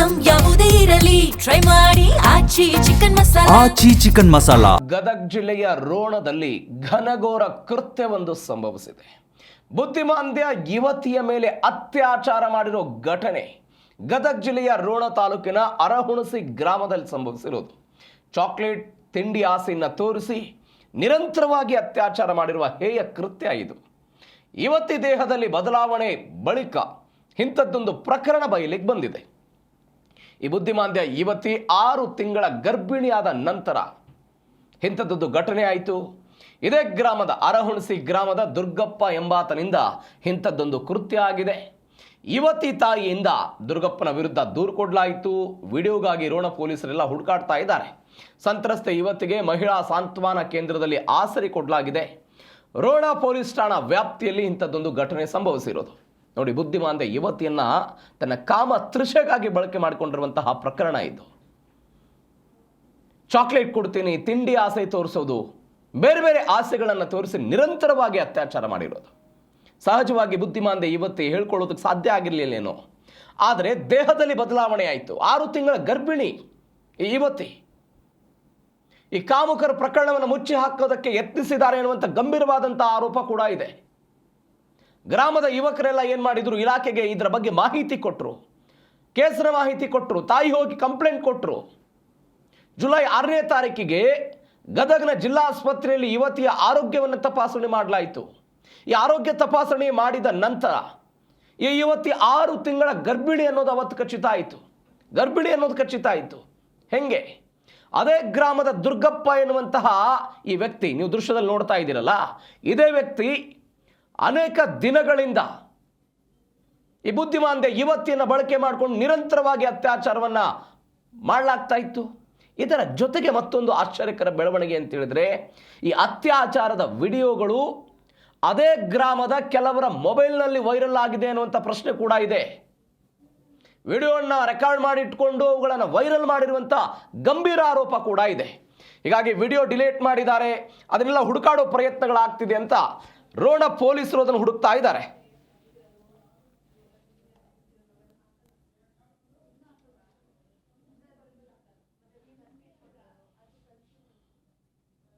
Item ಯಾವುದೇ ಇರಲಿ try ಮಾಡಿ ಆಚಿ ಚಿಕನ್ ಮಸಾಲಾ. ಗದಗ ಜಿಲ್ಲೆಯ ರೋಣದಲ್ಲಿ ಘನಘೋರ ಕೃತ್ಯವೊಂದು ಸಂಭವಿಸಿದೆ. ಬುದ್ಧಿಮಾಂದ್ಯ ಯುವತಿಯ ಮೇಲೆ ಅತ್ಯಾಚಾರ ಮಾಡಿರೋ ಘಟನೆ ಗದಗ ಜಿಲ್ಲೆಯ ರೋಣ ತಾಲೂಕಿನ ಅರಹುಣಸಿ ಗ್ರಾಮದಲ್ಲಿ ಸಂಭವಿಸಿರುವುದು. ಚಾಕ್ಲೇಟ್ ತಿಂಡಿ ಆಸೆಯನ್ನು ತೋರಿಸಿ ನಿರಂತರವಾಗಿ ಅತ್ಯಾಚಾರ ಮಾಡಿರುವ ಹೇಯ ಕೃತ್ಯ ಇದು. ಯುವತಿ ದೇಹದಲ್ಲಿ ಬದಲಾವಣೆ ಬಳಿಕ ಇಂಥದ್ದೊಂದು ಪ್ರಕರಣ ಬಯಲಿಗೆ ಬಂದಿದೆ. ಈ ಬುದ್ಧಿಮಾಂದ್ಯ ಯುವತಿ 6 ತಿಂಗಳ ಗರ್ಭಿಣಿಯಾದ ನಂತರ ಇಂಥದ್ದೊಂದು ಘಟನೆ ಆಯಿತು. ಇದೇ ಗ್ರಾಮದ ಅರಹುಣಸಿ ಗ್ರಾಮದ ದುರ್ಗಪ್ಪ ಎಂಬಾತನಿಂದ ಇಂಥದ್ದೊಂದು ಕೃತ್ಯ ಆಗಿದೆ. ಯುವತಿ ತಾಯಿಯಿಂದ ದುರ್ಗಪ್ಪನ ವಿರುದ್ಧ ದೂರು ಕೊಡಲಾಯಿತು. ವಿಡಿಯೋಗಾಗಿ ರೋಣ ಪೊಲೀಸರೆಲ್ಲ ಹುಡುಕಾಡ್ತಾ ಇದ್ದಾರೆ. ಸಂತ್ರಸ್ತ ಯುವತಿಗೆ ಮಹಿಳಾ ಸಾಂತ್ವನ ಕೇಂದ್ರದಲ್ಲಿ ಆಸರೆ ಕೊಡಲಾಗಿದೆ. ರೋಣ ಪೊಲೀಸ್ ಠಾಣಾ ವ್ಯಾಪ್ತಿಯಲ್ಲಿ ಇಂಥದ್ದೊಂದು ಘಟನೆ ಸಂಭವಿಸಿರೋದು. ನೋಡಿ, ಬುದ್ಧಿಮಾಂದ್ಯ ಯುವತಿಯನ್ನ ತನ್ನ ಕಾಮ ತೃಷೆಗಾಗಿ ಬಳಕೆ ಮಾಡಿಕೊಂಡಿರುವಂತಹ ಪ್ರಕರಣ ಇದು. ಚಾಕ್ಲೇಟ್ ಕೊಡ್ತೀನಿ, ತಿಂಡಿ ಆಸೆ ತೋರಿಸೋದು, ಬೇರೆ ಬೇರೆ ಆಸೆಗಳನ್ನು ತೋರಿಸಿ ನಿರಂತರವಾಗಿ ಅತ್ಯಾಚಾರ ಮಾಡಿರೋದು. ಸಹಜವಾಗಿ ಬುದ್ಧಿಮಾಂದ್ಯ ಯುವತಿ ಹೇಳ್ಕೊಳ್ಳೋದಕ್ಕೆ ಸಾಧ್ಯ ಆಗಿರಲಿಲ್ಲೇನೋ, ಆದರೆ ದೇಹದಲ್ಲಿ ಬದಲಾವಣೆ ಆಯಿತು. 6 ತಿಂಗಳ ಗರ್ಭಿಣಿ ಈ ಯುವತಿ. ಈ ಕಾಮುಕರ ಪ್ರಕರಣವನ್ನು ಮುಚ್ಚಿ ಹಾಕೋದಕ್ಕೆ ಯತ್ನಿಸಿದ್ದಾರೆ ಎನ್ನುವಂಥ ಗಂಭೀರವಾದಂತಹ ಆರೋಪ ಕೂಡ ಇದೆ. ಗ್ರಾಮದ ಯುವಕರೆಲ್ಲ ಏನು ಮಾಡಿದ್ರು, ಇಲಾಖೆಗೆ ಇದರ ಬಗ್ಗೆ ಮಾಹಿತಿ ಕೊಟ್ಟರು, ಕೇಸಿನ ಮಾಹಿತಿ ಕೊಟ್ಟರು, ತಾಯಿ ಹೋಗಿ ಕಂಪ್ಲೇಂಟ್ ಕೊಟ್ಟರು. ಜುಲೈ 6ನೇ ತಾರೀಕಿಗೆ ಗದಗನ ಜಿಲ್ಲಾ ಆಸ್ಪತ್ರೆಯಲ್ಲಿ ಯುವತಿಯ ಆರೋಗ್ಯವನ್ನು ತಪಾಸಣೆ ಮಾಡಲಾಯಿತು. ಈ ಆರೋಗ್ಯ ತಪಾಸಣೆ ಮಾಡಿದ ನಂತರ ಈ ಯುವತಿ 6 ತಿಂಗಳ ಗರ್ಭಿಣಿ ಅನ್ನೋದು ಅವತ್ತು ಖಚಿತ ಆಯಿತು. ಗರ್ಭಿಣಿ ಅನ್ನೋದು ಖಚಿತ ಆಯಿತು. ಹೆಂಗೆ? ಅದೇ ಗ್ರಾಮದ ದುರ್ಗಪ್ಪ ಎನ್ನುವಂತಹ ಈ ವ್ಯಕ್ತಿ, ನೀವು ದೃಶ್ಯದಲ್ಲಿ ನೋಡ್ತಾ ಇದ್ದೀರಲ್ಲ, ಇದೇ ವ್ಯಕ್ತಿ ಅನೇಕ ದಿನಗಳಿಂದ ಈ ಬುದ್ಧಿಮಾಂದ್ಯ ಯುವತಿಯನ್ನು ಬಳಕೆ ಮಾಡಿಕೊಂಡು ನಿರಂತರವಾಗಿ ಅತ್ಯಾಚಾರವನ್ನು ಮಾಡಲಾಗ್ತಾ ಇತ್ತು. ಇದರ ಜೊತೆಗೆ ಮತ್ತೊಂದು ಆಶ್ಚರ್ಯಕರ ಬೆಳವಣಿಗೆ ಅಂತ ಹೇಳಿದ್ರೆ, ಈ ಅತ್ಯಾಚಾರದ ವಿಡಿಯೋಗಳು ಅದೇ ಗ್ರಾಮದ ಕೆಲವರ ಮೊಬೈಲ್ನಲ್ಲಿ ವೈರಲ್ ಆಗಿದೆ ಅನ್ನುವಂಥ ಪ್ರಶ್ನೆ ಕೂಡ ಇದೆ. ವಿಡಿಯೋವನ್ನು ರೆಕಾರ್ಡ್ ಮಾಡಿ ಇಟ್ಕೊಂಡು ಅವುಗಳನ್ನು ವೈರಲ್ ಮಾಡಿರುವಂಥ ಗಂಭೀರ ಆರೋಪ ಕೂಡ ಇದೆ. ಹೀಗಾಗಿ ವಿಡಿಯೋ ಡಿಲೀಟ್ ಮಾಡಿದ್ದಾರೆ, ಅದನ್ನೆಲ್ಲ ಹುಡುಕಾಡೋ ಪ್ರಯತ್ನಗಳಾಗ್ತಿದೆ ಅಂತ ರೋಣ ಪೊಲೀಸರು ಅದನ್ನು ಹುಡುಕ್ತಾ ಇದ್ದಾರೆ.